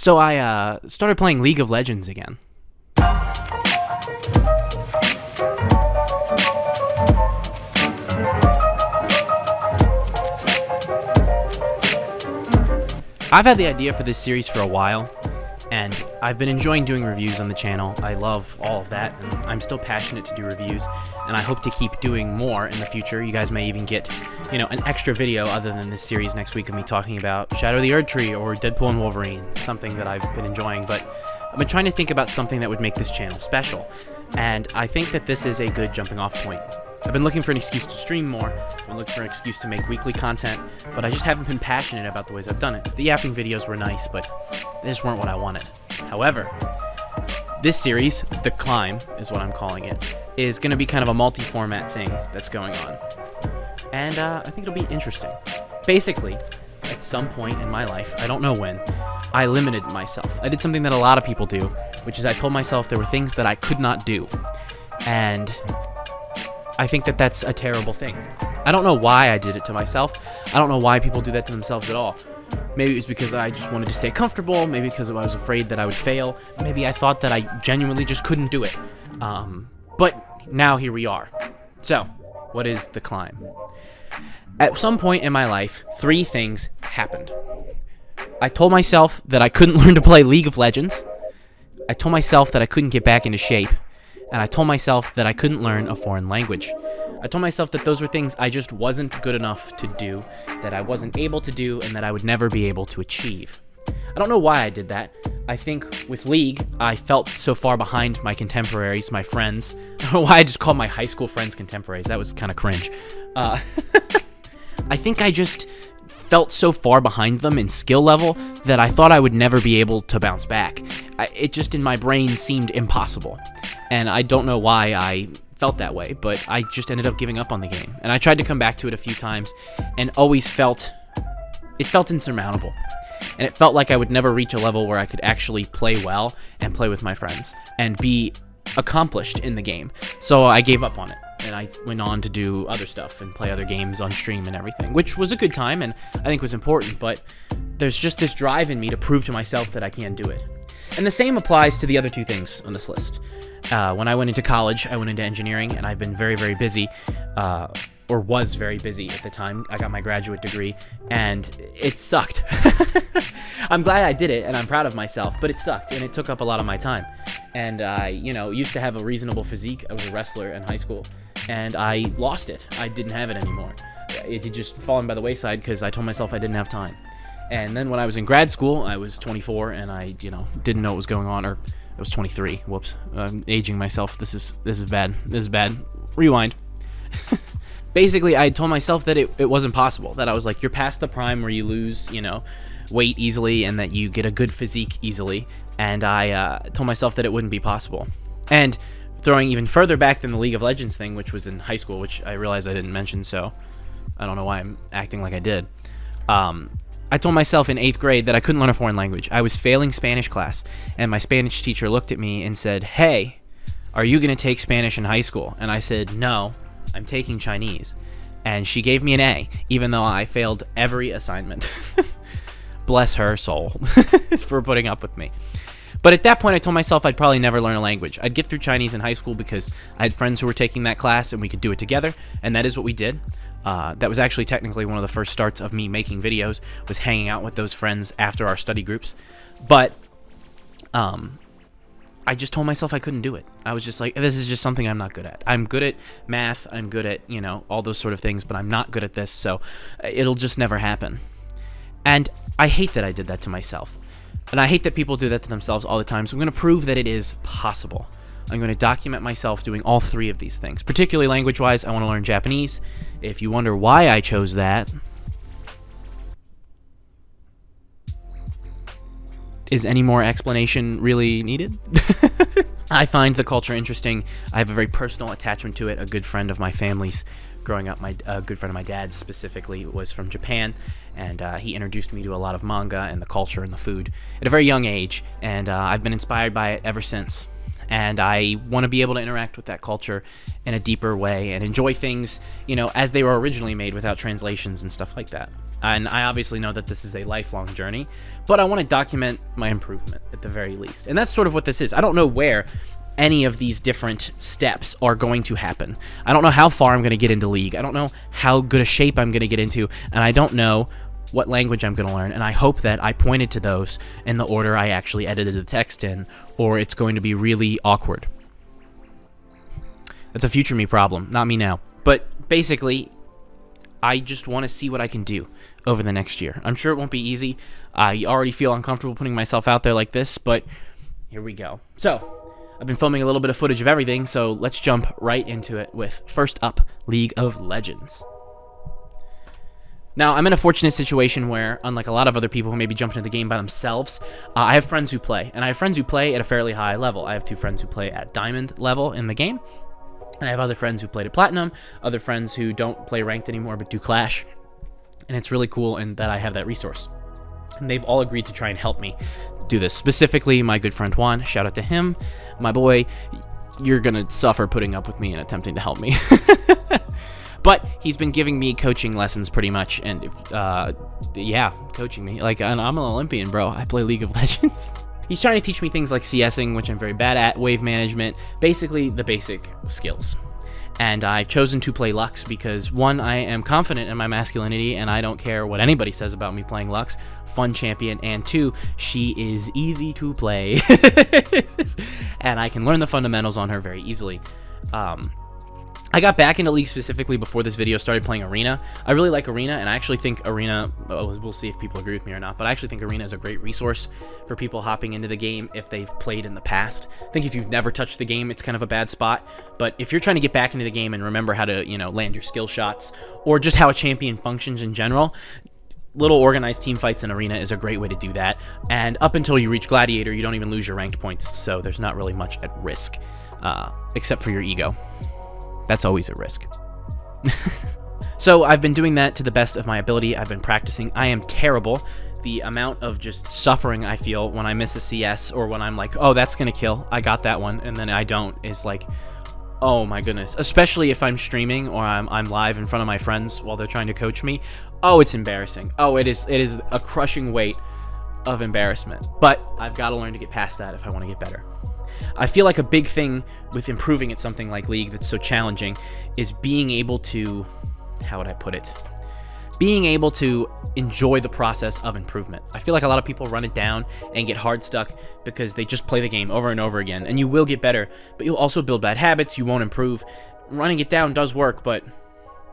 So I started playing League of Legends again. I've had the idea for this series for a while, and I've been enjoying doing reviews on the channel. I love all of that, and I'm still passionate to do reviews, and I hope to keep doing more in the future. You guys may even get, an extra video other than this series next week of me talking about Shadow of the Erdtree or Deadpool and Wolverine, something that I've been enjoying, but I've been trying to think about something that would make this channel special, and I think that this is a good jumping off point. I've been looking for an excuse to stream more, I've been looking for an excuse to make weekly content, but I just haven't been passionate about the ways I've done it. The yapping videos were nice, but they just weren't what I wanted. However, this series, The Climb is what I'm calling it, is going to be kind of a multi-format thing that's going on. And I think it'll be interesting. Basically, at some point in my life, I don't know when, I limited myself. I did something that a lot of people do, which is I told myself there were things that I could not do. And I think that that's a terrible thing. I don't know why I did it to myself. I don't know why people do that to themselves at all. Maybe it was because I just wanted to stay comfortable. Maybe because I was afraid that I would fail. Maybe I thought that I genuinely just couldn't do it. But now here we are. So, what is The Climb? At some point in my life, 3 things happened. I told myself that I couldn't learn to play League of Legends. I told myself that I couldn't get back into shape. And I told myself that I couldn't learn a foreign language. I told myself that those were things I just wasn't good enough to do, that I wasn't able to do, and that I would never be able to achieve. I don't know why I did that. I think with League, I felt so far behind my contemporaries, my friends. I don't know why I just called my high school friends contemporaries. That was kind of cringe. I think I just felt so far behind them in skill level that I thought I would never be able to bounce back. It just in my brain seemed impossible. And I don't know why I felt that way, but I just ended up giving up on the game. And I tried to come back to it a few times and always felt insurmountable. And it felt like I would never reach a level where I could actually play well and play with my friends and be accomplished in the game. So I gave up on it. And I went on to do other stuff and play other games on stream and everything, which was a good time and I think was important, but there's just this drive in me to prove to myself that I can do it. And the same applies to the other 2 things on this list. When I went into college, I went into engineering, and I've been very, very busy, or was very busy at the time. I got my graduate degree, and it sucked. I'm glad I did it, and I'm proud of myself, but it sucked, and it took up a lot of my time. And I, used to have a reasonable physique. I was a wrestler in high school, and I lost it. I didn't have it anymore. It had just fallen by the wayside because I told myself I didn't have time. And then when I was in grad school, I was 24, and I, didn't know what was going on, or I was 23. Whoops. I'm aging myself. This is bad. This is bad. Rewind. Basically, I told myself that it wasn't possible. That I was like, you're past the prime where you lose, weight easily and that you get a good physique easily. And I told myself that it wouldn't be possible. And throwing even further back than the League of Legends thing, which was in high school, which I realized I didn't mention, so I don't know why I'm acting like I did. I told myself in 8th grade that I couldn't learn a foreign language. I was failing Spanish class, and my Spanish teacher looked at me and said, "Hey, are you going to take Spanish in high school?" And I said, "No, I'm taking Chinese." And she gave me an A, even though I failed every assignment. Bless her soul for putting up with me. But at that point, I told myself I'd probably never learn a language. I'd get through Chinese in high school because I had friends who were taking that class, and we could do it together, and that is what we did. That was actually technically one of the first starts of me making videos, was hanging out with those friends after our study groups. But I just told myself I couldn't do it. I was just like, this is just something I'm not good at. I'm good at math, I'm good at, all those sort of things, but I'm not good at this, so it'll just never happen. And I hate that I did that to myself. And I hate that people do that to themselves all the time, so I'm going to prove that it is possible. I'm going to document myself doing all 3 of these things. Particularly language-wise, I want to learn Japanese. If you wonder why I chose that, is any more explanation really needed? I find the culture interesting. I have a very personal attachment to it. A good friend of my family's growing up, a good friend of my dad's specifically, was from Japan, and he introduced me to a lot of manga and the culture and the food at a very young age, and I've been inspired by it ever since. and I want to be able to interact with that culture in a deeper way and enjoy things, as they were originally made without translations and stuff like that. And I obviously know that this is a lifelong journey, but I want to document my improvement at the very least. And that's sort of what this is. I don't know where any of these different steps are going to happen. I don't know how far I'm going to get into League. I don't know how good a shape I'm going to get into, and I don't know what language I'm going to learn, and I hope that I pointed to those in the order I actually edited the text in, or it's going to be really awkward. That's a future me problem, not me now. But basically, I just want to see what I can do over the next year. I'm sure it won't be easy. I already feel uncomfortable putting myself out there like this, but here we go. So, I've been filming a little bit of footage of everything, so let's jump right into it with, first up, League of Legends. Now, I'm in a fortunate situation where, unlike a lot of other people who maybe jump into the game by themselves, I have friends who play, and I have friends who play at a fairly high level. I have 2 friends who play at Diamond level in the game, and I have other friends who played at Platinum, other friends who don't play Ranked anymore but do Clash, and it's really cool in that I have that resource. And they've all agreed to try and help me do this. Specifically, my good friend Juan, shout out to him. My boy, you're going to suffer putting up with me and attempting to help me. But he's been giving me coaching lessons pretty much, and yeah, coaching me. Like, I'm an Olympian, bro. I play League of Legends. He's trying to teach me things like CSing, which I'm very bad at, wave management, basically the basic skills. And I've chosen to play Lux because, 1, I am confident in my masculinity, and I don't care what anybody says about me playing Lux. Fun champion, and 2, she is easy to play. And I can learn the fundamentals on her very easily. I got back into League specifically before this video started playing Arena. I really like Arena, and I actually think Arena, we'll see if people agree with me or not, but I actually think Arena is a great resource for people hopping into the game if they've played in the past. I think if you've never touched the game, it's kind of a bad spot, but if you're trying to get back into the game and remember how to, land your skill shots, or just how a champion functions in general, little organized team fights in Arena is a great way to do that, and up until you reach Gladiator, you don't even lose your ranked points, so there's not really much at risk, except for your ego. That's always a risk. So I've been doing that to the best of my ability. I've been practicing. I am terrible. The amount of just suffering I feel when I miss a CS, or when I'm like, oh, that's going to kill. I got that one, and then I don't, is like, oh my goodness. Especially if I'm streaming or I'm live in front of my friends while they're trying to coach me. Oh, it's embarrassing. Oh, it is a crushing weight of embarrassment. But I've got to learn to get past that if I want to get better. I feel like a big thing with improving at something like League that's so challenging is being able to, how would I put it? Being able to enjoy the process of improvement. I feel like a lot of people run it down and get hard stuck because they just play the game over and over again, and you will get better, but you'll also build bad habits, you won't improve. Running it down does work, but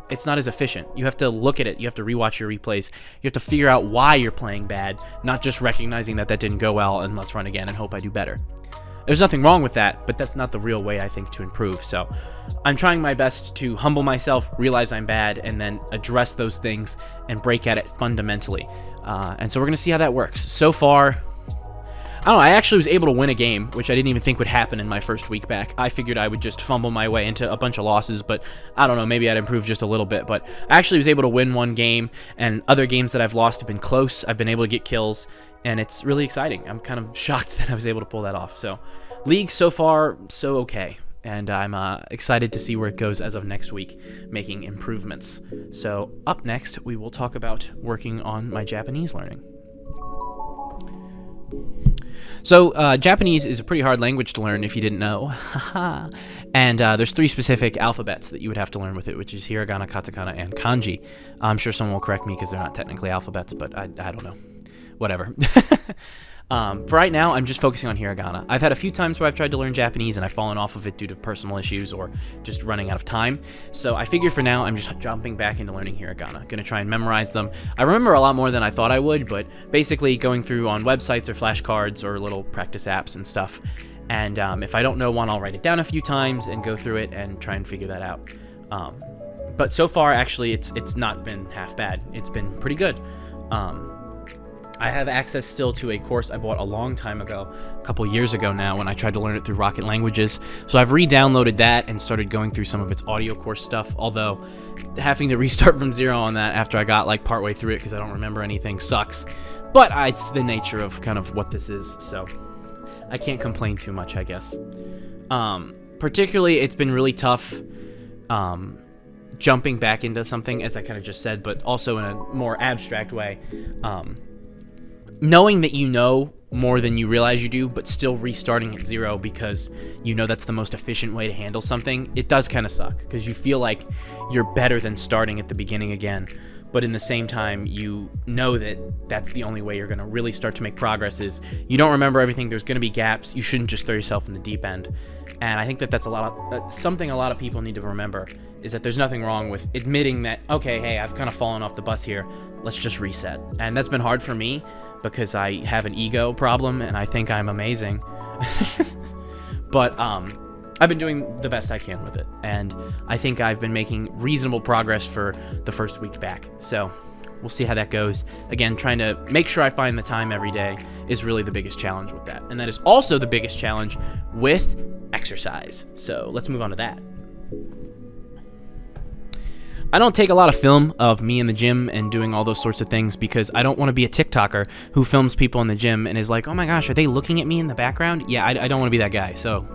it's not as efficient. You have to look at it, you have to rewatch your replays, you have to figure out why you're playing bad, not just recognizing that didn't go well and let's run again and hope I do better. There's nothing wrong with that, but that's not the real way, I think, to improve. So I'm trying my best to humble myself, realize I'm bad, and then address those things and break at it fundamentally. And so we're going to see how that works. So far, I don't know, I actually was able to win a game, which I didn't even think would happen in my first week back. I figured I would just fumble my way into a bunch of losses, but I don't know, maybe I'd improve just a little bit. But I actually was able to win one game, and other games that I've lost have been close. I've been able to get kills, and it's really exciting. I'm kind of shocked that I was able to pull that off. So League so far, so okay. And I'm excited to see where it goes as of next week, making improvements. So up next, we will talk about working on my Japanese learning. So Japanese is a pretty hard language to learn if you didn't know. And there's 3 specific alphabets that you would have to learn with it, which is hiragana, katakana, and kanji. I'm sure someone will correct me because they're not technically alphabets, but I don't know. Whatever. For right now, I'm just focusing on hiragana. I've had a few times where I've tried to learn Japanese and I've fallen off of it due to personal issues or just running out of time. So I figure for now, I'm just jumping back into learning hiragana. Gonna try and memorize them. I remember a lot more than I thought I would, but basically going through on websites or flashcards or little practice apps and stuff. And if I don't know one, I'll write it down a few times and go through it and try and figure that out. But so far, actually, it's not been half bad. It's been pretty good. I have access still to a course I bought a long time ago, a couple years ago now, when I tried to learn it through Rocket Languages. So I've re-downloaded that and started going through some of its audio course stuff, although having to restart from zero on that after I got like partway through it because I don't remember anything sucks. But it's the nature of kind of what this is, so I can't complain too much, I guess. Particularly, it's been really tough jumping back into something, as I kind of just said, but also in a more abstract way. Knowing that you know more than you realize you do, but still restarting at zero because you know that's the most efficient way to handle something, it does kind of suck, because you feel like you're better than starting at the beginning again. But in the same time, you know that that's the only way you're going to really start to make progress. Is you don't remember everything. There's going to be gaps. You shouldn't just throw yourself in the deep end. And I think that that's something a lot of people need to remember, is that there's nothing wrong with admitting that, okay, hey, I've kind of fallen off the bus here. Let's just reset. And that's been hard for me because I have an ego problem and I think I'm amazing. But I've been doing the best I can with it, and I think I've been making reasonable progress for the first week back. So we'll see how that goes. Again, trying to make sure I find the time every day is really the biggest challenge with that. And that is also the biggest challenge with exercise. So let's move on to that. I don't take a lot of film of me in the gym and doing all those sorts of things because I don't want to be a TikToker who films people in the gym and is like, oh my gosh, are they looking at me in the background? Yeah, I don't want to be that guy. So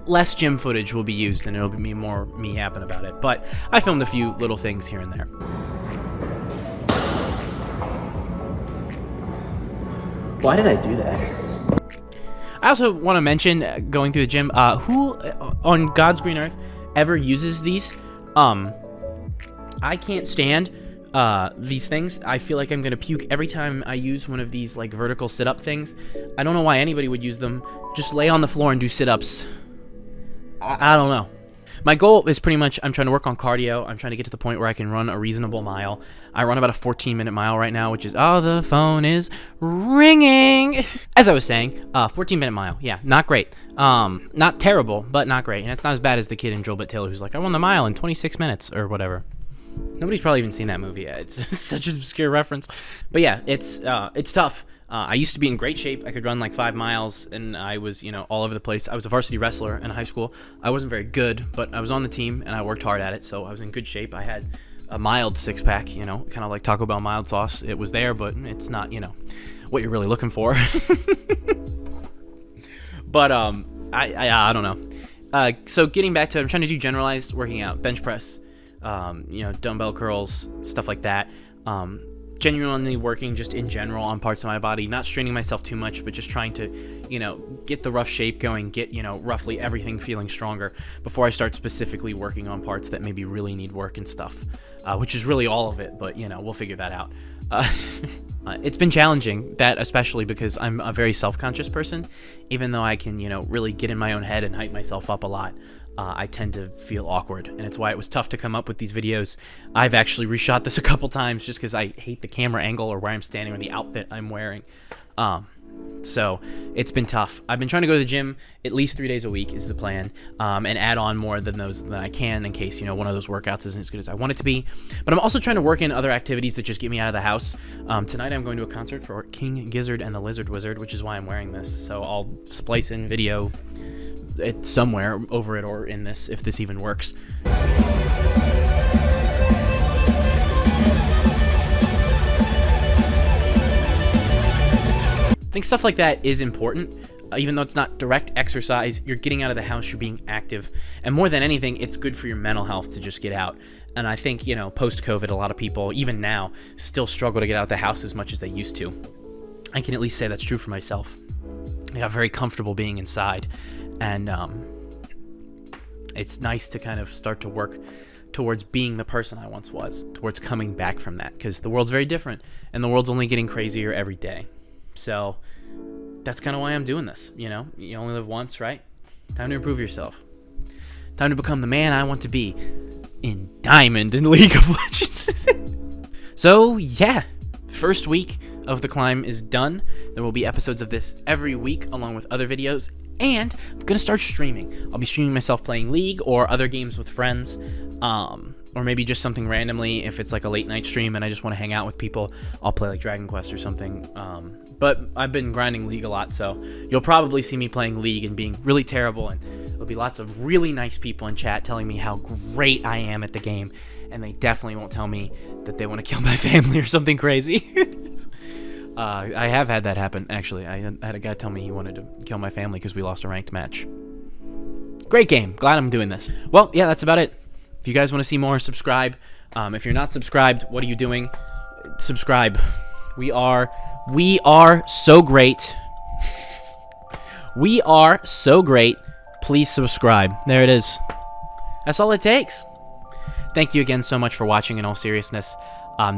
less gym footage will be used, and it'll be more me yapping about it. But I filmed a few little things here and there. Why did I do that? I also want to mention, going through the gym, who on God's green earth ever uses these? I can't stand these things. I feel like I'm gonna puke every time I use one of these like vertical sit-up things. I don't know why anybody would use them. Just lay on the floor and do sit-ups. I don't know. My goal is pretty much, I'm trying to work on cardio. I'm trying to get to the point where I can run a reasonable mile. I run about a 14-minute mile right now, which is, oh, the phone is ringing. As I was saying, 14-minute mile. Yeah, not great. Not terrible, but not great. And it's not as bad as the kid in Drill Bit Taylor who's like, I won the mile in 26 minutes or whatever. Nobody's probably even seen that movie yet. It's such an obscure reference. But yeah, it's tough. I used to be in great shape. I could run like 5 miles, and I was, all over the place. I was a varsity wrestler in high school. I wasn't very good, but I was on the team, and I worked hard at it, so I was in good shape. I had a mild six-pack, kind of like Taco Bell mild sauce. It was there, but it's not, what you're really looking for. But I don't know. So getting back to it, I'm trying to do generalized working out, bench press, dumbbell curls, stuff like that. Genuinely working just in general on parts of my body, not straining myself too much, but just trying to, get the rough shape going, get, roughly everything feeling stronger before I start specifically working on parts that maybe really need work and stuff, which is really all of it, but, we'll figure that out. It's been challenging, that especially because I'm a very self-conscious person. Even though I can, really get in my own head and hype myself up a lot, I tend to feel awkward, and it's why it was tough to come up with these videos. I've actually reshot this a couple times just because I hate the camera angle or where I'm standing or the outfit I'm wearing. So it's been tough. I've been trying to go to the gym at least 3 days a week is the plan, and add on more than those than I can in case, one of those workouts isn't as good as I want it to be. But I'm also trying to work in other activities that just get me out of the house. Tonight I'm going to a concert for King Gizzard and the Lizard Wizard, which is why I'm wearing this. So I'll splice in video it's somewhere over it or in this, if this even works. I think stuff like that is important. Even though it's not direct exercise, you're getting out of the house, you're being active. And more than anything, it's good for your mental health to just get out. And I think, post-COVID, a lot of people, even now, still struggle to get out of the house as much as they used to. I can at least say that's true for myself. I got very comfortable being inside. And it's nice to kind of start to work towards being the person I once was, towards coming back from that, because the world's very different, and the world's only getting crazier every day. So that's kind of why I'm doing this. You only live once, right? Time to improve yourself. Time to become the man I want to be in Diamond in League of Legends. So yeah, first week of the climb is done. There will be episodes of this every week along with other videos. And I'm going to start streaming. I'll be streaming myself playing League or other games with friends, or maybe just something randomly. If it's like a late night stream and I just want to hang out with people, I'll play like Dragon Quest or something. But I've been grinding League a lot, so you'll probably see me playing League and being really terrible, and there'll be lots of really nice people in chat telling me how great I am at the game, and they definitely won't tell me that they want to kill my family or something crazy. I have had that happen, actually. I had a guy tell me he wanted to kill my family because we lost a ranked match. Great game. Glad I'm doing this. Well, yeah, that's about it. If you guys want to see more, subscribe. If you're not subscribed, what are you doing? Subscribe. We are so great. We are so great. Please subscribe. There it is. That's all it takes. Thank you again so much for watching in all seriousness.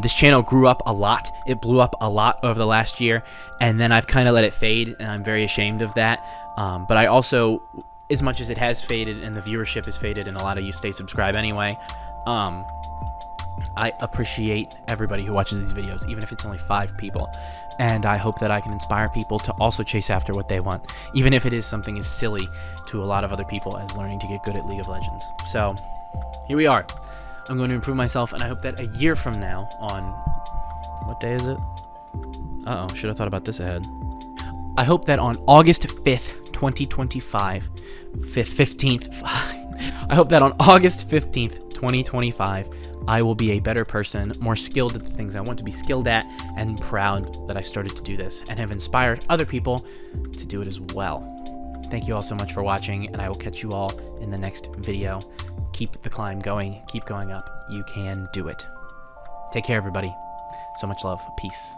This channel grew up a lot. It blew up a lot over the last year, and then I've kind of let it fade, and I'm very ashamed of that. But I also, as much as it has faded and the viewership has faded and a lot of you stay subscribed anyway, I appreciate everybody who watches these videos, even if it's only 5 people. And I hope that I can inspire people to also chase after what they want, even if it is something as silly to a lot of other people as learning to get good at League of Legends. So, here we are. I'm going to improve myself, and I hope that a year from now on... What day is it? Uh-oh, should have thought about this ahead. I hope that on August 5th, 2025... 15th... I hope that on August 15th, 2025... I will be a better person, more skilled at the things I want to be skilled at, and proud that I started to do this, and have inspired other people to do it as well. Thank you all so much for watching, and I will catch you all in the next video. Keep the climb going. Keep going up. You can do it. Take care, everybody. So much love. Peace.